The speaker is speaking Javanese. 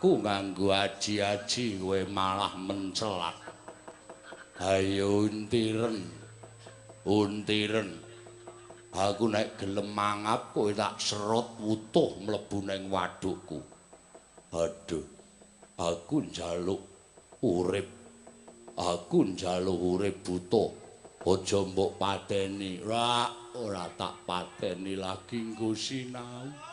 Aku nganggo aji-aji kowe malah mencelat. Ayo untiren. Untiren. Aku nek gelem mangap kowe tak serot wutuh mlebu ning wadukku. Aduh. Aku njaluk urip. Aku njaluk urip buta. Aja mbok pateni. Ora tak pateni lagi nggo sinau.